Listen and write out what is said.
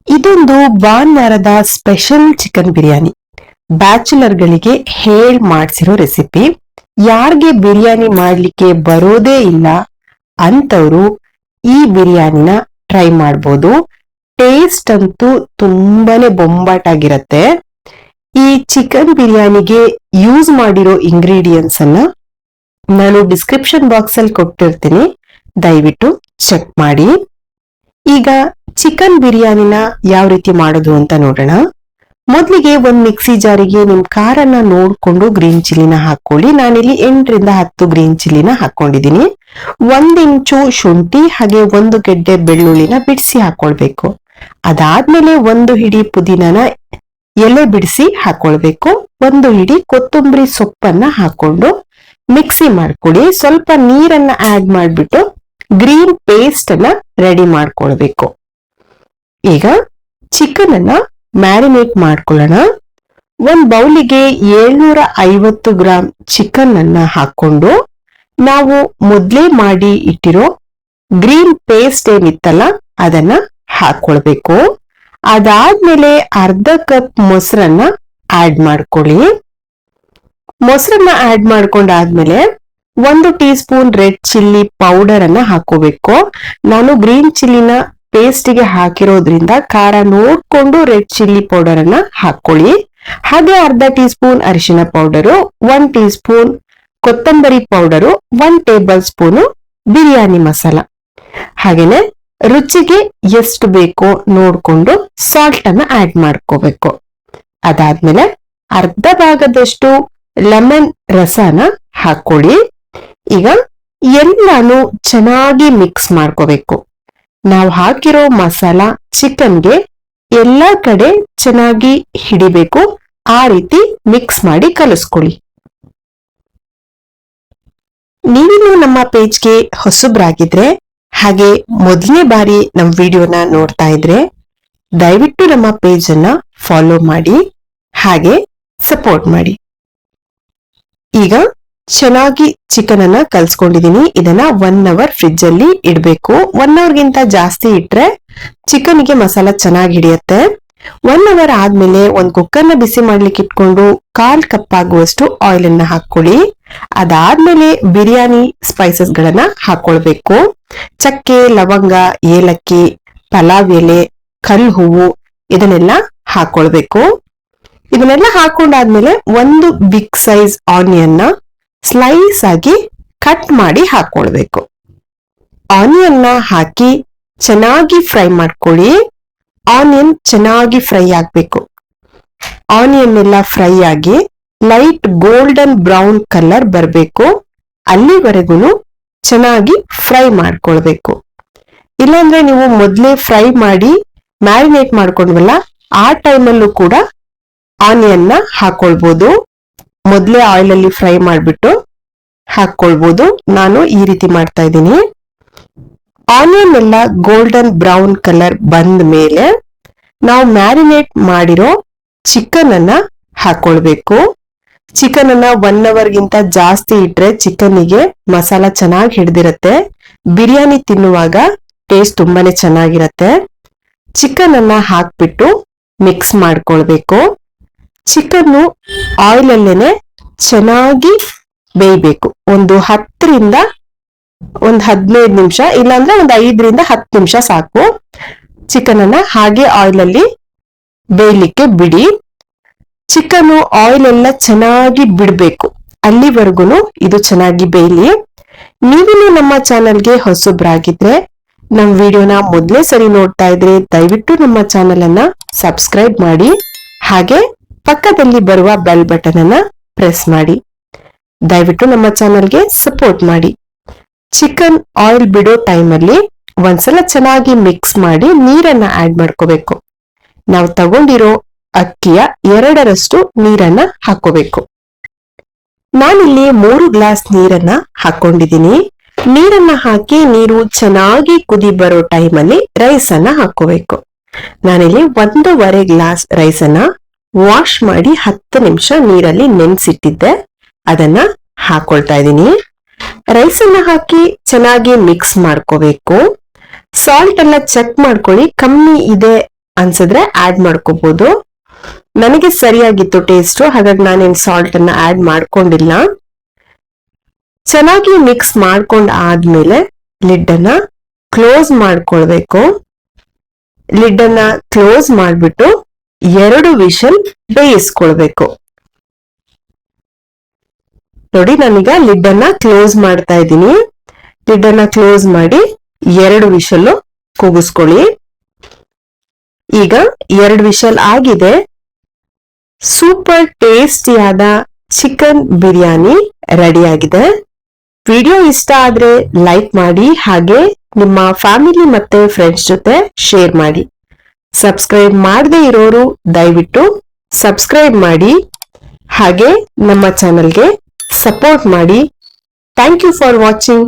ಇದೊಂದು ಭಾನುವಾರದ special chicken biryani. Bachelor ಗಳಿಗೆ ಹೇಳ್ ಮಾಡ್ಸಿರೋ ರೆಸಿಪಿ. ಯಾರ್ಗೆ ಬಿರಿಯಾನಿ ಮಾಡ್ಲಿಕ್ಕೆ ಬರೋದೇ ಇಲ್ಲ ಅಂತವ್ರು ಈ ಬಿರಿಯಾನಿನ ಟ್ರೈ ಮಾಡ್ಬೋದು. ಟೇಸ್ಟ್ ಅಂತೂ ತುಂಬಾನೇ ಬೊಂಬಾಟಾಗಿರತ್ತೆ. ಈ ಚಿಕನ್ ಬಿರಿಯಾನಿಗೆ ಯೂಸ್ ಮಾಡಿರೋ ಇಂಗ್ರೀಡಿಯೆಂಟ್ಸ್ ಅನ್ನ ನಾನು ಡಿಸ್ಕ್ರಿಪ್ಷನ್ ಬಾಕ್ಸ್ ಅಲ್ಲಿ ಕೊಟ್ಟಿರ್ತೀನಿ, ದಯವಿಟ್ಟು ಚೆಕ್ ಮಾಡಿ. ಈಗ ಚಿಕನ್ ಬಿರಿಯಾನಿನ ಯಾವ ರೀತಿ ಮಾಡೋದು ಅಂತ ನೋಡೋಣ. ಮೊದಲಿಗೆ ಒಂದ್ ಮಿಕ್ಸಿ ಜಾರಿಗೆ ನಿಮ್ ಖಾರನ್ನ ನೋಡ್ಕೊಂಡು ಗ್ರೀನ್ ಚಿಲ್ಲಿನ ಹಾಕೊಳ್ಳಿ. ನಾನಿಲ್ಲಿ 8 ರಿಂದ 10 ಗ್ರೀನ್ ಚಿಲ್ಲಿನ ಹಾಕೊಂಡಿದೀನಿ. 1 ಇಂಚು ಶುಂಠಿ ಹಾಗೆ 1 ಗೆಡ್ಡೆ ಬೆಳ್ಳುಳ್ಳಿನ ಬಿಡಿಸಿ ಹಾಕೊಳ್ಬೇಕು. ಅದಾದ್ಮೇಲೆ 1 ಹಿಡಿ ಪುದೀನನ ಎಲೆ ಬಿಡಿಸಿ ಹಾಕೊಳ್ಬೇಕು. 1 ಹಿಡಿ ಕೊತ್ತಂಬರಿ ಸೊಪ್ಪನ್ನ ಹಾಕೊಂಡು ಮಿಕ್ಸಿ ಮಾಡ್ಕೊಳ್ಳಿ. ಸ್ವಲ್ಪ ನೀರನ್ನ ಆಡ್ ಮಾಡ್ಬಿಟ್ಟು ಗ್ರೀನ್ ಪೇಸ್ಟ್ ಅನ್ನ ರೆಡಿ ಮಾಡ್ಕೊಳ್ಬೇಕು. ಈಗ ಚಿಕನ್ ಅನ್ನ ಮ್ಯಾರಿನೇಟ್ ಮಾಡ್ಕೊಳ್ಳೋಣ. ಒಂದ್ ಬೌಲಿಗೆ 750 ಗ್ರಾಂ ಚಿಕನ್ ಅನ್ನ ಹಾಕೊಂಡು ನಾವು ಮೊದ್ಲೇ ಮಾಡಿ ಇಟ್ಟಿರೋ ಗ್ರೀನ್ ಪೇಸ್ಟ್ ಏನಿತ್ತಲ್ಲ ಅದನ್ನ ಹಾಕೊಳ್ಬೇಕು. ಅದಾದ್ಮೇಲೆ ಅರ್ಧ ಕಪ್ ಮೊಸರನ್ನ ಆಡ್ ಮಾಡ್ಕೊಳ್ಳಿ. ಮೊಸರನ್ನ ಆಡ್ ಮಾಡ್ಕೊಂಡಾದ್ಮೇಲೆ 1 teaspoon red chilli powder ಅನ್ನ ಹಾಕೋಬೇಕು. ನಾನು ಗ್ರೀನ್ ಚಿಲ್ಲಿನ ಪೇಸ್ಟ್ಗೆ ಹಾಕಿರೋದ್ರಿಂದ ಖಾರ ನೋಡ್ಕೊಂಡು ರೆಡ್ ಚಿಲ್ಲಿ ಪೌಡರ್ ಅನ್ನ ಹಾಕೊಳ್ಳಿ. ಹಾಗೆ ಅರ್ಧ ಟೀ ಸ್ಪೂನ್ ಅರಿಶಿನ ಪೌಡರು, 1 ಟೀ ಸ್ಪೂನ್ ಕೊತ್ತಂಬರಿ powder, 1 table spoon biryani masala, ಹಾಗೇನೆ ರುಚಿಗೆ ಎಷ್ಟು ಬೇಕೋ ನೋಡ್ಕೊಂಡು ಸಾಲ್ಟ್ ಅನ್ನ ಆಡ್ ಮಾಡ್ಕೋಬೇಕು. ಅದಾದ್ಮೇಲೆ ಅರ್ಧ ಭಾಗದಷ್ಟು ಲೆಮನ್ ರಸನ ಹಾಕೊಳ್ಳಿ. ಈಗ ಎಲ್ಲಾನು ಚೆನ್ನಾಗಿ ಮಿಕ್ಸ್ ಮಾಡ್ಕೋಬೇಕು. ನಾವು ಹಾಕಿರೋ ಮಸಾಲ ಚಿಕನ್ಗೆ ಎಲ್ಲಾ ಕಡೆ ಚೆನ್ನಾಗಿ ಹಿಡಿಬೇಕು. ಆ ರೀತಿ ಮಿಕ್ಸ್ ಮಾಡಿ ಕಲಿಸ್ಕೊಳ್ಳಿ. ನೀವಿನ್ನು ನಮ್ಮ ಪೇಜ್ಗೆ ಹೊಸಬ್ರಾಗಿದ್ರೆ ಹಾಗೆ ಮೊದಲನೇ ಬಾರಿ ನಮ್ಮ ವಿಡಿಯೋನ ನೋಡ್ತಾ ಇದ್ರೆ ದಯವಿಟ್ಟು ನಮ್ಮ ಪೇಜ್ ಅನ್ನ ಫಾಲೋ ಮಾಡಿ ಹಾಗೆ ಸಪೋರ್ಟ್ ಮಾಡಿ. ಈಗ ಚೆನ್ನಾಗಿ ಚಿಕನ್ ಅನ್ನ ಕಲ್ಸ್ಕೊಂಡಿದೀನಿ. ಇದನ್ನ 1 ಅವರ್ ಫ್ರಿಡ್ಜ್ ಅಲ್ಲಿ ಇಡ್ಬೇಕು. 1 ಅವರ್ಗಿಂತ ಜಾಸ್ತಿ ಇಟ್ರೆ ಚಿಕನ್ಗೆ ಮಸಾಲ ಚೆನ್ನಾಗಿ ಹಿಡಿಯುತ್ತೆ. 1 ಅವರ್ ಆದ್ಮೇಲೆ ಒಂದ್ ಕುಕ್ಕರ್ನ ಬಿಸಿ ಮಾಡ್ಲಿಕ್ಕೆ ಇಟ್ಕೊಂಡು 1/4 ಕಪ್ ಆಗುವಷ್ಟು ಆಯಿಲ್ ಅನ್ನ ಹಾಕೊಳ್ಳಿ. ಅದಾದ್ಮೇಲೆ ಬಿರಿಯಾನಿ ಸ್ಪೈಸಸ್ ಗಳನ್ನ ಹಾಕೊಳ್ಬೇಕು. ಚಕ್ಕೆ, ಲವಂಗ, ಏಲಕ್ಕಿ, ಪಲಾವ್ ಎಲೆ, ಕಲ್ ಹೂವು ಇದನ್ನೆಲ್ಲ ಹಾಕೊಳ್ಬೇಕು. ಇದನ್ನೆಲ್ಲ ಹಾಕೊಂಡಾದ್ಮೇಲೆ 1 ಬಿಗ್ ಸೈಜ್ ಆನಿಯನ್ ನ ಸ್ಲೈಸ್ ಆಗಿ ಕಟ್ ಮಾಡಿ ಹಾಕೊಳ್ಬೇಕು. ಆನಿಯನ್ ನ ಹಾಕಿ ಚೆನ್ನಾಗಿ ಫ್ರೈ ಮಾಡ್ಕೊಳ್ಳಿ. ಆನಿಯನ್ ಚೆನ್ನಾಗಿ ಫ್ರೈ ಆಗ್ಬೇಕು. ಆನಿಯನ್ ಎಲ್ಲ ಫ್ರೈ ಆಗಿ ಲೈಟ್ ಗೋಲ್ಡನ್ ಬ್ರೌನ್ ಕಲರ್ ಬರ್ಬೇಕು. ಅಲ್ಲಿವರೆಗೂ ಚೆನ್ನಾಗಿ ಫ್ರೈ ಮಾಡ್ಕೊಳ್ಬೇಕು. ಇಲ್ಲಾಂದ್ರೆ ನೀವು ಮೊದ್ಲೇ ಫ್ರೈ ಮಾಡಿ ಮ್ಯಾರಿನೇಟ್ ಮಾಡ್ಕೊಂಡ್ವಲ್ಲ ಆ ಟೈಮಲ್ಲೂ ಕೂಡ ಆನಿಯನ್ ನ ಹಾಕೊಳ್ಬಹುದು. ಮೊದ್ಲೇ ಆಯಿಲ್ ಅಲ್ಲಿ ಫ್ರೈ ಮಾಡ್ಬಿಟ್ಟು ಹಾಕೊಳ್ಬಹುದು. ನಾನು ಈ ರೀತಿ ಮಾಡ್ತಾ ಇದ್ದೀನಿ. ಆನಿಯನ್ ಎಲ್ಲ ಗೋಲ್ಡನ್ ಬ್ರೌನ್ ಕಲರ್ ಬಂದ ಮೇಲೆ ನಾವು ಮ್ಯಾರಿನೇಟ್ ಮಾಡಿರೋ ಚಿಕನ್ ಅನ್ನ ಹಾಕೊಳ್ಬೇಕು. ಚಿಕನ್ ಅನ್ನ 1 ಅವರ್ಗಿಂತ ಜಾಸ್ತಿ ಇಟ್ರೆ ಚಿಕನ್ನಿಗೆ ಮಸಾಲ ಚೆನ್ನಾಗಿ ಹಿಡ್ದಿರತ್ತೆ. ಬಿರಿಯಾನಿ ತಿನ್ನುವಾಗ ಟೇಸ್ಟ್ ತುಂಬಾನೇ ಚೆನ್ನಾಗಿರತ್ತೆ. ಚಿಕನ್ ಅನ್ನ ಹಾಕ್ಬಿಟ್ಟು ಮಿಕ್ಸ್ ಮಾಡ್ಕೊಳ್ಬೇಕು. ಚಿಕನ್ ಆಯಿಲ್ ಅಲ್ಲೇನೆ ಚೆನ್ನಾಗಿ ಬೇಯಬೇಕು. ಒಂದು 10 ರಿಂದ 15 ನಿಮಿಷ, ಇಲ್ಲಾಂದ್ರೆ ಒಂದು 5 ರಿಂದ 10 ನಿಮಿಷ ಸಾಕು. ಚಿಕನ್ ಅನ್ನ ಹಾಗೆ ಆಯಿಲ್ ಅಲ್ಲಿ ಬೇಯಲಿಕ್ಕೆ ಬಿಡಿ. ಚಿಕನ್ ಆಯಿಲ್ ಎಲ್ಲ ಚೆನ್ನಾಗಿ ಬಿಡ್ಬೇಕು. ಅಲ್ಲಿವರೆಗೂ ಇದು ಚೆನ್ನಾಗಿ ಬೇಯಲಿ. ನೀವಿನ್ನು ನಮ್ಮ ಚಾನಲ್ಗೆ ಹೊಸಬ್ರಾಗಿದ್ರೆ, ನಮ್ ವಿಡಿಯೋನ ಮೊದಲೇ ಸರಿ ನೋಡ್ತಾ ಇದ್ರೆ ದಯವಿಟ್ಟು ನಮ್ಮ ಚಾನಲ್ ಅನ್ನ ಸಬ್ಸ್ಕ್ರೈಬ್ ಮಾಡಿ ಹಾಗೆ ಪಕ್ಕದಲ್ಲಿ ಬರುವ ಬೆಲ್ ಬಟನ್ ಅನ್ನ ಪ್ರೆಸ್ ಮಾಡಿ. ದಯವಿಟ್ಟು ನಮ್ಮ ಚಾನಲ್ಗೆ ಸಪೋರ್ಟ್ ಮಾಡಿ. ಚಿಕನ್ ಆಯಿಲ್ ಬಿಡೋ ಟೈಮಲ್ಲಿ ಒಂದ್ಸಲ ಚೆನ್ನಾಗಿ ಮಿಕ್ಸ್ ಮಾಡಿ ನೀರನ್ನ ಆಡ್ ಮಾಡ್ಕೋಬೇಕು. ನಾವು ತಗೊಂಡಿರೋ ಅಕ್ಕಿಯ 2ರಷ್ಟು ನೀರನ್ನ ಹಾಕೋಬೇಕು. ನಾನಿಲ್ಲಿ 3 ಗ್ಲಾಸ್ ನೀರನ್ನ ಹಾಕೊಂಡಿದ್ದೀನಿ. ನೀರನ್ನ ಹಾಕಿ ನೀರು ಚೆನ್ನಾಗಿ ಕುದಿ ಬರೋ ಟೈಮಲ್ಲಿ ರೈಸ್ ಅನ್ನ ಹಾಕೋಬೇಕು. ನಾನಿಲ್ಲಿ 1.5 ಗ್ಲಾಸ್ ರೈಸ್ ಅನ್ನ ವಾಶ್ ಮಾಡಿ 10 ನಿಮಿಷ ನೀರಲ್ಲಿ ನೆನ್ಸಿಟ್ಟಿದ್ದೆ, ಅದನ್ನ ಹಾಕೊಳ್ತಾ ಇದ್ದೀನಿ. ರೈಸ್ ಅನ್ನ ಹಾಕಿ ಚೆನ್ನಾಗಿ ಮಿಕ್ಸ್ ಮಾಡ್ಕೋಬೇಕು. ಸಾಲ್ಟ್ ಎಲ್ಲ ಚೆಕ್ ಮಾಡ್ಕೊಳ್ಳಿ, ಕಮ್ಮಿ ಇದೆ ಅನ್ಸಿದ್ರೆ ಆಡ್ ಮಾಡ್ಕೋಬಹುದು. ನನಗೆ ಸರಿಯಾಗಿತ್ತು ಟೇಸ್ಟ್, ಹಾಗಾಗಿ ನಾನೇನ್ ಸಾಲ್ಟ್ ಅನ್ನ ಆಡ್ ಮಾಡ್ಕೊಂಡಿಲ್ಲ. ಚೆನ್ನಾಗಿ ಮಿಕ್ಸ್ ಮಾಡ್ಕೊಂಡ್ ಆದ್ಮೇಲೆ ಲಿಡ್ ಅನ್ನ ಕ್ಲೋಸ್ ಮಾಡ್ಕೊಳ್ಬೇಕು. ಲಿಡ್ ಅನ್ನ ಕ್ಲೋಸ್ ಮಾಡ್ಬಿಟ್ಟು 2 ವಿಷಲ್ ಬೇಯಿಸ್ಕೊಳ್ಬೇಕು. ನೋಡಿ, ನಾನೀಗ ಲಿಡ್ ಅನ್ನ ಕ್ಲೋಸ್ ಮಾಡ್ತಾ ಇದ್ದೀನಿ. ಲಿಡ್ ಅನ್ನ ಕ್ಲೋಸ್ ಮಾಡಿ 2 ವಿಷಲ್ ಕೂಗಿಸ್ಕೊಳ್ಳಿ. ಈಗ 2 ವಿಷಲ್ ಆಗಿದೆ. ಸೂಪರ್ ಟೇಸ್ಟಿಯಾದ ಚಿಕನ್ ಬಿರಿಯಾನಿ ರೆಡಿ ಆಗಿದೆ. ವಿಡಿಯೋ ಇಷ್ಟ ಆದ್ರೆ ಲೈಕ್ ಮಾಡಿ, ಹಾಗೆ ನಿಮ್ಮ ಫ್ಯಾಮಿಲಿ ಮತ್ತೆ ಫ್ರೆಂಡ್ಸ್ ಜೊತೆ ಶೇರ್ ಮಾಡಿ. ಸಬ್ಸ್ಕ್ರೈಬ್ ಮಾಡದೇ ಇರೋರು ದಯವಿಟ್ಟು ಸಬ್ಸ್ಕ್ರೈಬ್ ಮಾಡಿ, ಹಾಗೆ ನಮ್ಮ ಚಾನೆಲ್ಗೆ ಸಪೋರ್ಟ್ ಮಾಡಿ. Thank you for watching.